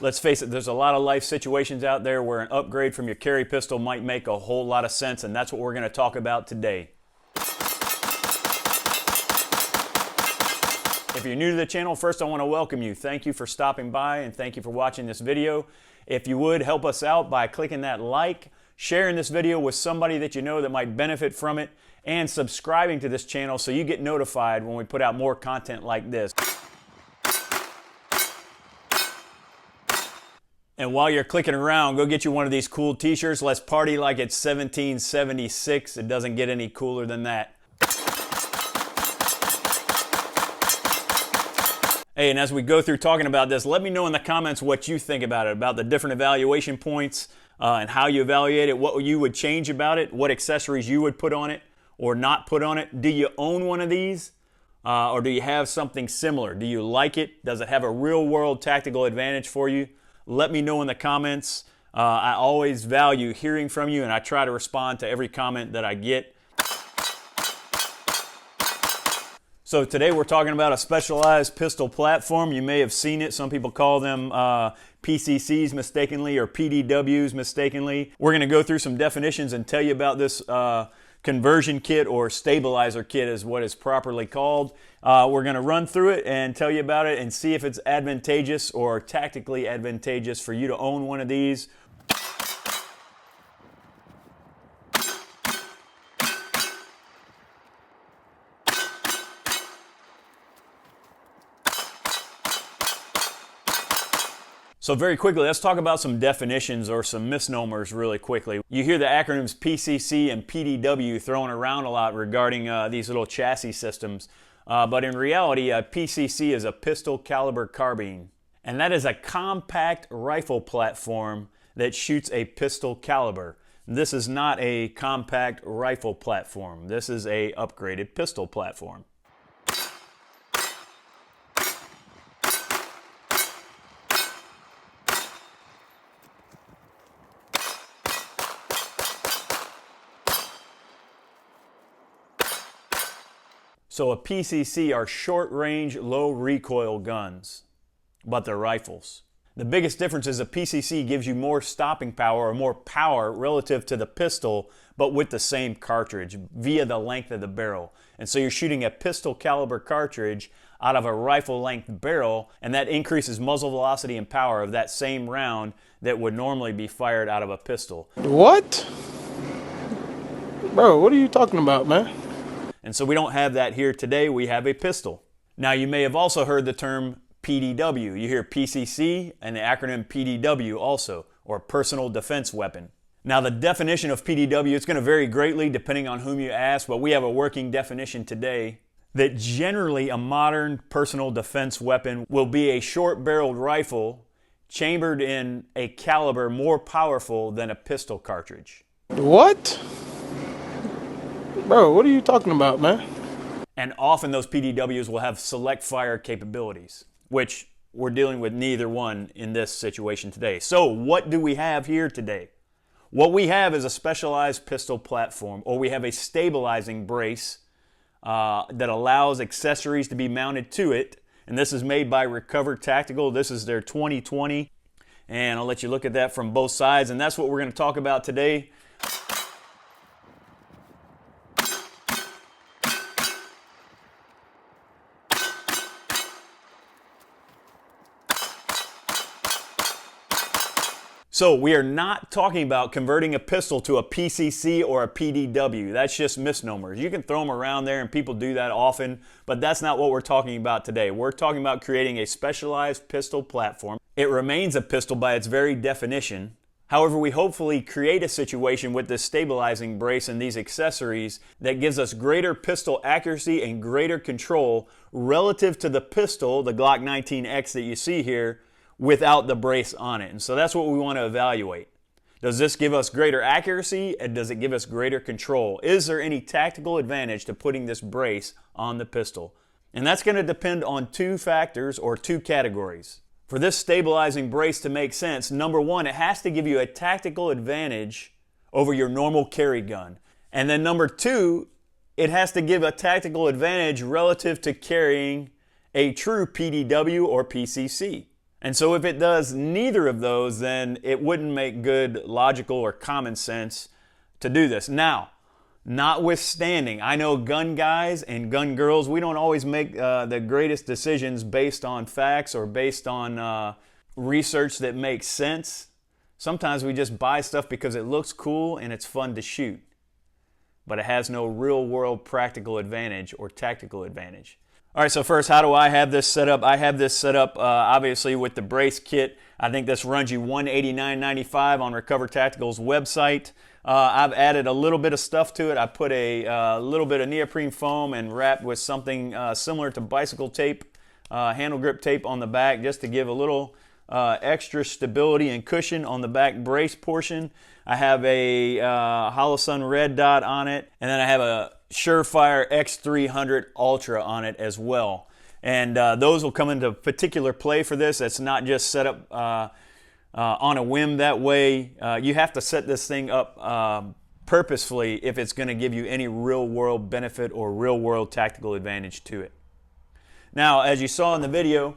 Let's face it, there's a lot of life situations out there where an upgrade from your carry pistol might make a whole lot of sense, and that's what we're going to talk about today. If you're new to the channel, first I want to welcome you. Thank you for stopping by and thank you for watching this video. If you would, help us out by clicking that like, sharing this video with somebody that you know that might benefit from it, and subscribing to this channel so you get notified when we put out more content like this. And while you're clicking around, go get you one of these cool t-shirts. Let's party like it's 1776. It doesn't get any cooler than that. Hey, and as we go through talking about this, let me know in the comments what you think about it, about the different evaluation points and how you evaluate it, what you would change about it, what accessories you would put on it or not put on it. Do you own one of these or do you have something similar? Do you like it? Does it have a real-world tactical advantage for you? Let me know in the comments. I always value hearing from you, and I try to respond to every comment that I get. So today we're talking about a specialized pistol platform. You may have seen it. Some people call them PCCs mistakenly or PDWs mistakenly. We're going to go through some definitions and tell you about this conversion kit, or stabilizer kit is what it's properly called. We're going to run through it and tell you about it and see if it's advantageous or tactically advantageous for you to own one of these. So very quickly, let's talk about some definitions or some misnomers really quickly. You hear the acronyms PCC and PDW thrown around a lot regarding these little chassis systems. But in reality, a PCC is a pistol caliber carbine. And that is a compact rifle platform that shoots a pistol caliber. This is not a compact rifle platform. This is a upgraded pistol platform. So a PCC are short-range, low-recoil guns, but they're rifles. The biggest difference is a PCC gives you more stopping power or more power relative to the pistol, but with the same cartridge via the length of the barrel. And so you're shooting a pistol caliber cartridge out of a rifle-length barrel, and that increases muzzle velocity and power of that same round that would normally be fired out of a pistol. What? Bro, what are you talking about, man? And so we don't have that here today. We have a pistol. Now you may have also heard the term PDW. You hear PCC and the acronym PDW also, or personal defense weapon. Now the definition of PDW is going to vary greatly depending on whom you ask, but we have a working definition today that generally a modern personal defense weapon will be a short-barreled rifle chambered in a caliber more powerful than a pistol cartridge. What? Bro, what are you talking about, man? And often those PDWs will have select fire capabilities, which we're dealing with neither one in this situation today. So what do we have here today? What we have is a specialized pistol platform, or we have a stabilizing brace that allows accessories to be mounted to it. And this is made by Recover Tactical. This is their 2020. And I'll let you look at that from both sides. And that's what we're going to talk about today. So we are not talking about converting a pistol to a PCC or a PDW. That's just misnomers. You can throw them around there and people do that often, but that's not what we're talking about today. We're talking about creating a specialized pistol platform. It remains a pistol by its very definition. However, we hopefully create a situation with this stabilizing brace and these accessories that gives us greater pistol accuracy and greater control relative to the pistol, the Glock 19X that you see here, without the brace on it. And so that's what we want to evaluate. Does this give us greater accuracy, and does it give us greater control? Is there any tactical advantage to putting this brace on the pistol? And that's going to depend on two factors or two categories. For this stabilizing brace to make sense, number one, it has to give you a tactical advantage over your normal carry gun. And then number two, it has to give a tactical advantage relative to carrying a true PDW or PCC. And so if it does neither of those, then it wouldn't make good logical or common sense to do this. Now, notwithstanding, I know gun guys and gun girls, we don't always make the greatest decisions based on facts or based on research that makes sense. Sometimes we just buy stuff because it looks cool and it's fun to shoot, but it has no real world practical advantage or tactical advantage. All right, so first, how do I have this set up? I have this set up obviously with the brace kit. I think this runs you $189.95 on Recover Tactical's website. I've added a little bit of stuff to it. I put a little bit of neoprene foam and wrapped with something similar to bicycle tape, handle grip tape on the back, just to give a little extra stability and cushion on the back brace portion. I have a Holosun red dot on it, and then I have a Surefire X300 Ultra on it as well. And those will come into particular play for this. It's not just set up on a whim that way. You have to set this thing up purposefully if it's going to give you any real world benefit or real world tactical advantage to it. Now, as you saw in the video,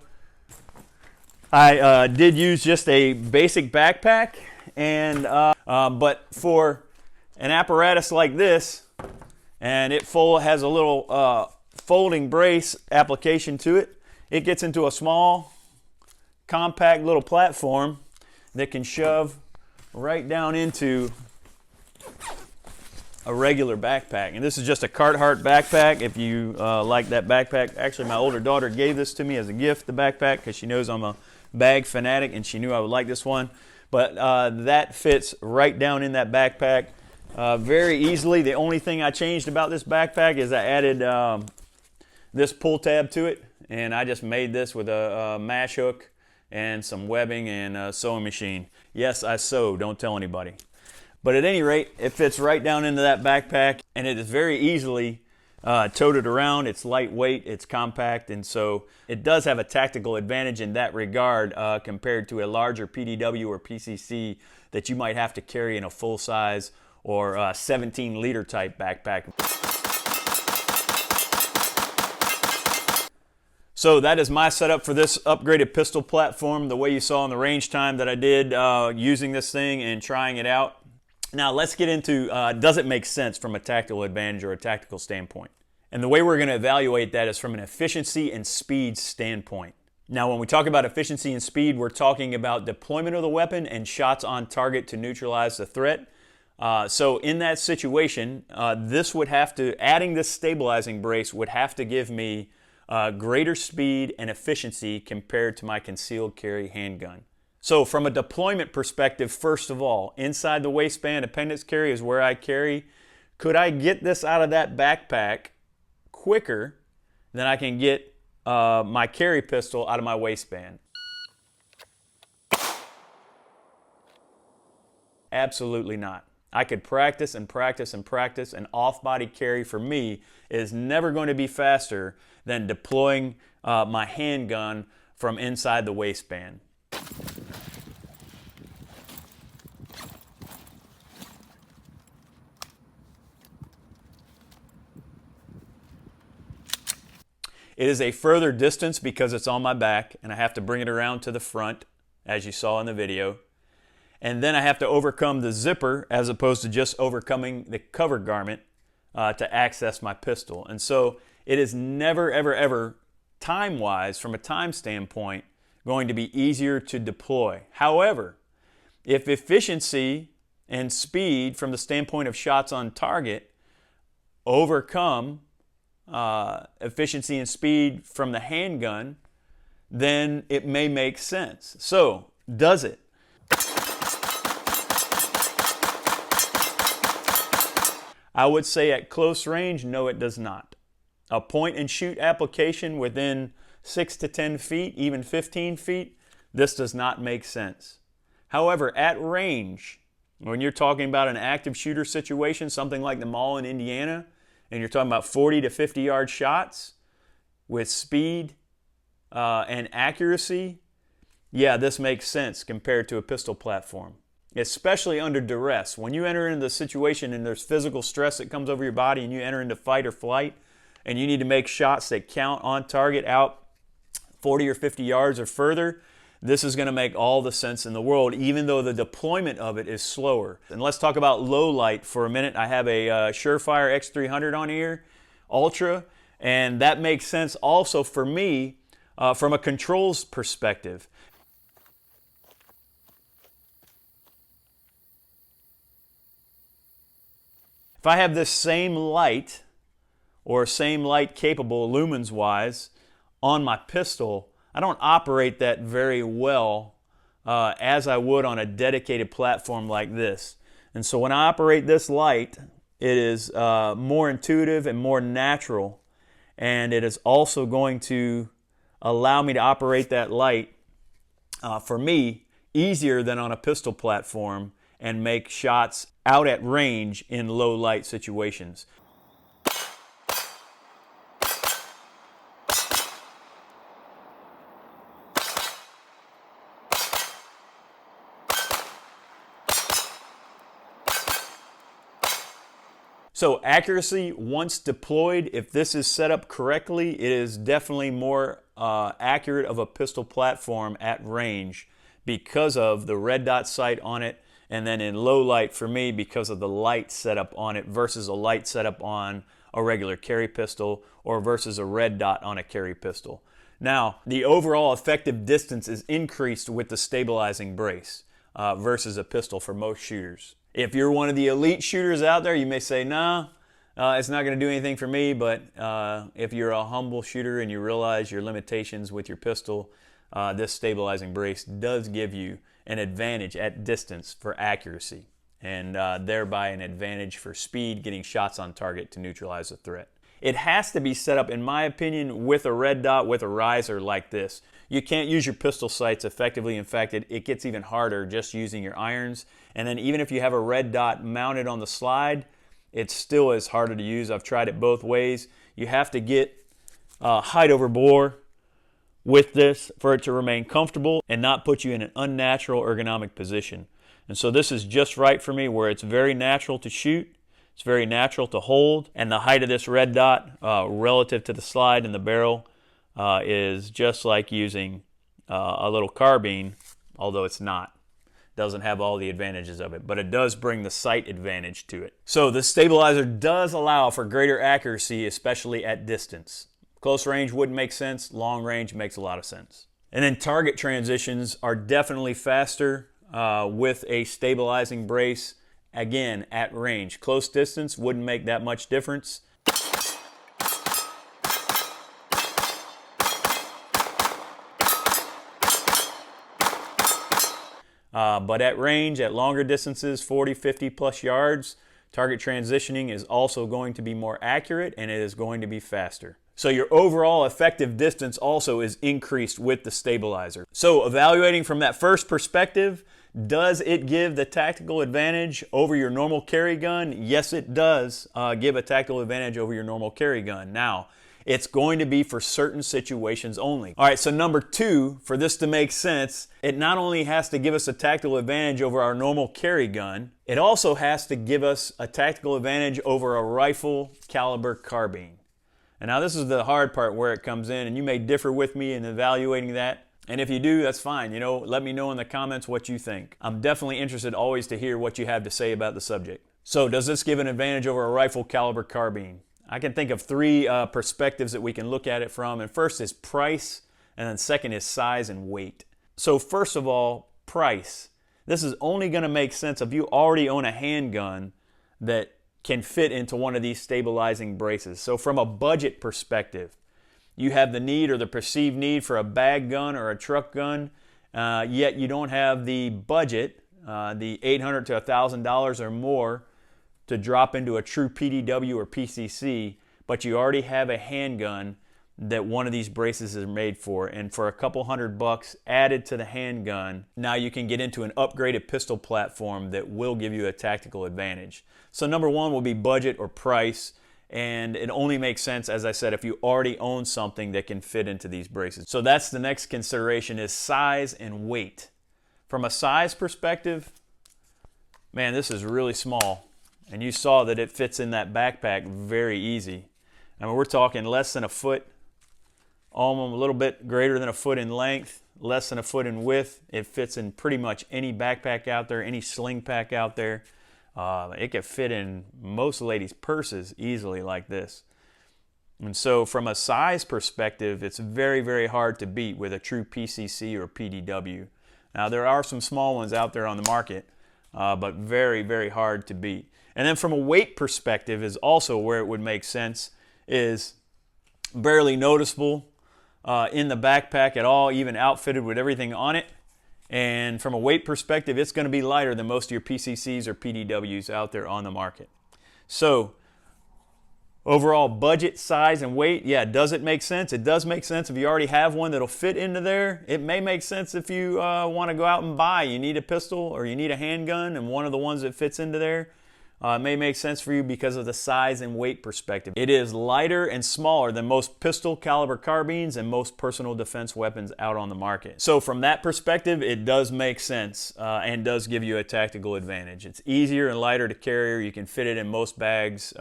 I did use just a basic backpack, and but for an apparatus like this, and it has a little folding brace application to it, it gets into a small, compact little platform that can shove right down into a regular backpack. And this is just a Carhartt backpack. If you like that backpack, actually my older daughter gave this to me as a gift, the backpack, because she knows I'm a bag fanatic and she knew I would like this one. But that fits right down in that backpack very easily. The only thing I changed about this backpack is I added this pull tab to it, and I just made this with a mash hook and some webbing and a sewing machine. Yes, I sew, don't tell anybody. But at any rate, it fits right down into that backpack, and it is very easily toted around. It's lightweight, it's compact, and so it does have a tactical advantage in that regard compared to a larger PDW or PCC that you might have to carry in a full-size or 17-liter type backpack. So that is my setup for this upgraded pistol platform, the way you saw in the range time that I did using this thing and trying it out. Now let's get into, does it make sense from a tactical advantage or a tactical standpoint? And the way we're going to evaluate that is from an efficiency and speed standpoint. Now when we talk about efficiency and speed, we're talking about deployment of the weapon and shots on target to neutralize the threat. So in that situation, adding this stabilizing brace would have to give me greater speed and efficiency compared to my concealed carry handgun. So from a deployment perspective, first of all, inside the waistband, appendix carry is where I carry. Could I get this out of that backpack quicker than I can get my carry pistol out of my waistband? Absolutely not. I could practice and practice and practice, and off-body carry for me is never going to be faster than deploying my handgun from inside the waistband. It is a further distance because it's on my back and I have to bring it around to the front, as you saw in the video. And then I have to overcome the zipper as opposed to just overcoming the cover garment to access my pistol. And so it is never, ever, ever, time-wise, from a time standpoint, going to be easier to deploy. However, if efficiency and speed from the standpoint of shots on target overcome efficiency and speed from the handgun, then it may make sense. So, does it? I would say at close range, no, it does not. A point and shoot application within 6 to 10 feet, even 15 feet, this does not make sense. However, at range, when you're talking about an active shooter situation, something like the mall in Indiana, and you're talking about 40 to 50 yard shots with speed and accuracy, yeah, this makes sense compared to a pistol platform, especially under duress. When you enter into the situation and there's physical stress that comes over your body and you enter into fight or flight and you need to make shots that count on target out 40 or 50 yards or further, this is going to make all the sense in the world, even though the deployment of it is slower. And let's talk about low light for a minute. I have a Surefire X300 on here, Ultra, and that makes sense also for me from a controls perspective. If I have this same light, or same light capable lumens wise, on my pistol, I don't operate that very well as I would on a dedicated platform like this. And so when I operate this light, it is more intuitive and more natural, and it is also going to allow me to operate that light for me easier than on a pistol platform and make shots out at range in low light situations. So accuracy, once deployed, if this is set up correctly, it is definitely more accurate of a pistol platform at range because of the red dot sight on it, and then in low light for me because of the light setup on it versus a light setup on a regular carry pistol or versus a red dot on a carry pistol. Now, the overall effective distance is increased with the stabilizing brace versus a pistol for most shooters. If you're one of the elite shooters out there, you may say, nah, it's not going to do anything for me, but if you're a humble shooter and you realize your limitations with your pistol, this stabilizing brace does give you an advantage at distance for accuracy, and thereby an advantage for speed, getting shots on target to neutralize the threat. It has to be set up, in my opinion, with a red dot, with a riser like this. You can't use your pistol sights effectively. In fact, it gets even harder just using your irons. And then even if you have a red dot mounted on the slide, it still is harder to use. I've tried it both ways. You have to get height over bore with this for it to remain comfortable and not put you in an unnatural ergonomic position. And so this is just right for me, where it's very natural to shoot, it's very natural to hold, and the height of this red dot relative to the slide and the barrel is just like using a little carbine, although it's not. Doesn't have all the advantages of it, but it does bring the sight advantage to it. So the stabilizer does allow for greater accuracy, especially at distance. Close range wouldn't make sense, long range makes a lot of sense. And then target transitions are definitely faster with a stabilizing brace, again, at range. Close distance wouldn't make that much difference. But at range, at longer distances, 40, 50 plus yards, target transitioning is also going to be more accurate, and it is going to be faster. So your overall effective distance also is increased with the stabilizer. So evaluating from that first perspective, does it give the tactical advantage over your normal carry gun? Yes, it does give a tactical advantage over your normal carry gun. Now, it's going to be for certain situations only. All right, so number two, for this to make sense, it not only has to give us a tactical advantage over our normal carry gun, it also has to give us a tactical advantage over a rifle caliber carbine. And now this is the hard part where it comes in, and you may differ with me in evaluating that. And if you do, that's fine. You know, let me know in the comments what you think. I'm definitely interested always to hear what you have to say about the subject. So does this give an advantage over a rifle caliber carbine? I can think of three perspectives that we can look at it from. And first is price, and then second is size and weight. So first of all, price. This is only going to make sense if you already own a handgun that can fit into one of these stabilizing braces. So from a budget perspective, you have the need or the perceived need for a bag gun or a truck gun, yet you don't have the budget, the $800 to $1,000 or more, to drop into a true PDW or PCC, but you already have a handgun that one of these braces is made for, and for a couple $100 added to the handgun, now you can get into an upgraded pistol platform that will give you a tactical advantage. So number one will be budget or price, and it only makes sense, as I said, if you already own something that can fit into these braces. So that's the next consideration, is size and weight. From a size perspective, man, this is really small, and you saw that it fits in that backpack very easy. I mean, we're talking less than a foot almost a little bit greater than a foot in length, less than a foot in width. It fits in pretty much any backpack out there, any sling pack out there. It could fit in most ladies' purses easily like this. And so from a size perspective, it's very, very hard to beat with a true PCC or PDW. Now there are some small ones out there on the market, but very, very hard to beat. And then from a weight perspective is also where it would make sense, is barely noticeable in the backpack at all, even outfitted with everything on it. And from a weight perspective, it's going to be lighter than most of your PCCs or PDWs out there on the market. So overall budget, size, and weight, yeah, does it make sense? It does make sense if you already have one that'll fit into there. It may make sense if you want to go out and buy. You need a pistol or you need a handgun, and one of the ones that fits into there may make sense for you because of the size and weight perspective. It is lighter and smaller than most pistol caliber carbines and most personal defense weapons out on the market. So from that perspective, it does make sense and does give you a tactical advantage. It's easier and lighter to carry. You can fit it in most bags.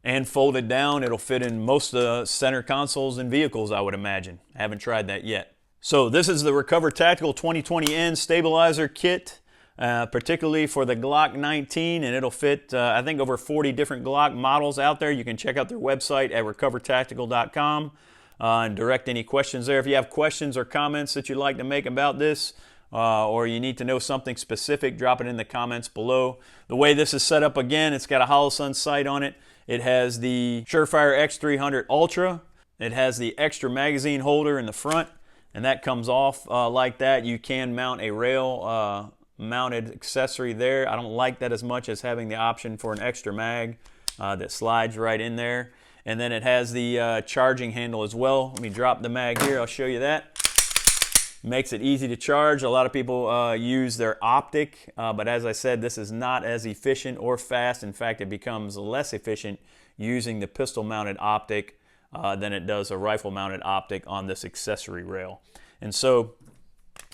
And folded down, it'll fit in most of the center consoles and vehicles, I would imagine. I haven't tried that yet. So this is the Recover Tactical 2020N stabilizer kit, particularly for the Glock 19, and it'll fit, I think, over 40 different Glock models out there. You can check out their website at recovertactical.com and direct any questions there. If you have questions or comments that you'd like to make about this, or you need to know something specific, drop it in the comments below. The way this is set up, again, it's got a Holosun sight on it. It has the Surefire X300 Ultra. It has the extra magazine holder in the front, and that comes off like that. You can mount a rail mounted accessory there. I don't like that as much as having the option for an extra mag that slides right in there. And then it has the charging handle as well. Let me drop the mag here. I'll show you that. Makes it easy to charge. A lot of people use their optic, but as I said, this is not as efficient or fast. In fact, it becomes less efficient using the pistol mounted optic than it does a rifle mounted optic on this accessory rail. And so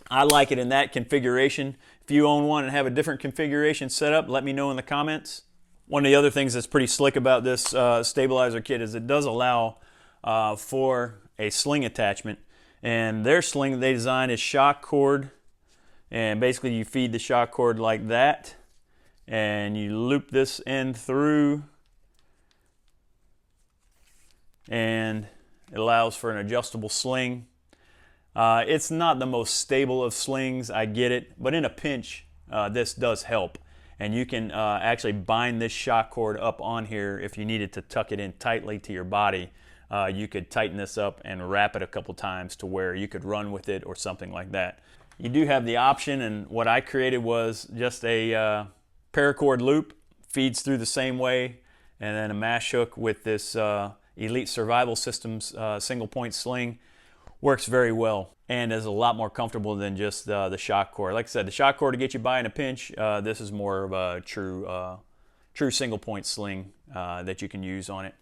I like it in that configuration. If you own one and have a different configuration set up, let me know in the comments. One of the other things that's pretty slick about this stabilizer kit is it does allow for a sling attachment. And their sling they designed is shock cord, and basically you feed the shock cord like that, and you loop this end through, and it allows for an adjustable sling. It's not the most stable of slings, I get it, but in a pinch this does help. And you can actually bind this shock cord up on here if you needed to tuck it in tightly to your body. You could tighten this up and wrap it a couple times to where you could run with it or something like that. You do have the option, and what I created was just a paracord loop, feeds through the same way, and then a mash hook with this Elite Survival Systems single point sling. Works very well and is a lot more comfortable than just the shock cord. Like I said, the shock cord to get you by in a pinch, this is more of a true single point sling that you can use on it.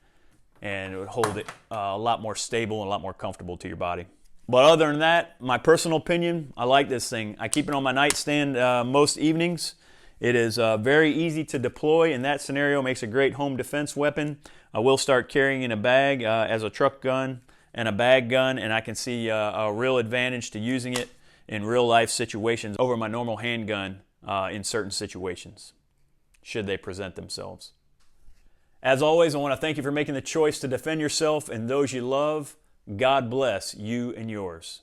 And it would hold it a lot more stable and a lot more comfortable to your body. But other than that, my personal opinion, I like this thing. I keep it on my nightstand most evenings. It is very easy to deploy. In that scenario, makes a great home defense weapon. I will start carrying in a bag as a truck gun and a bag gun, and I can see a real advantage to using it in real life situations over my normal handgun in certain situations, should they present themselves. As always, I want to thank you for making the choice to defend yourself and those you love. God bless you and yours.